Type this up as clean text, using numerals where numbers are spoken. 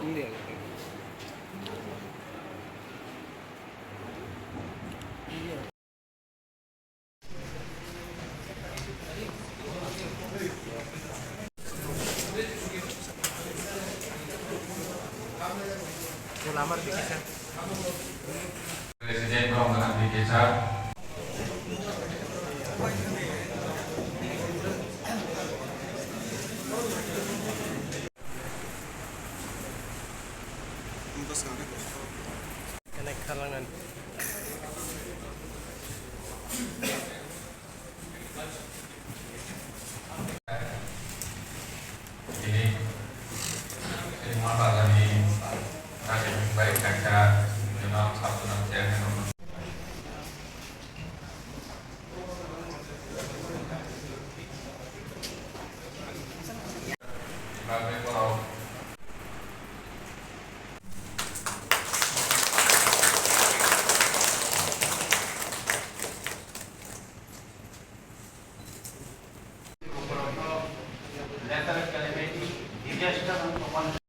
ఉంది అది. Lamar bikin. Presiden rombongan di desa Kenek kalangan. ini masalah dari nasib baik kaca dalam satu nasihat sebagai pulau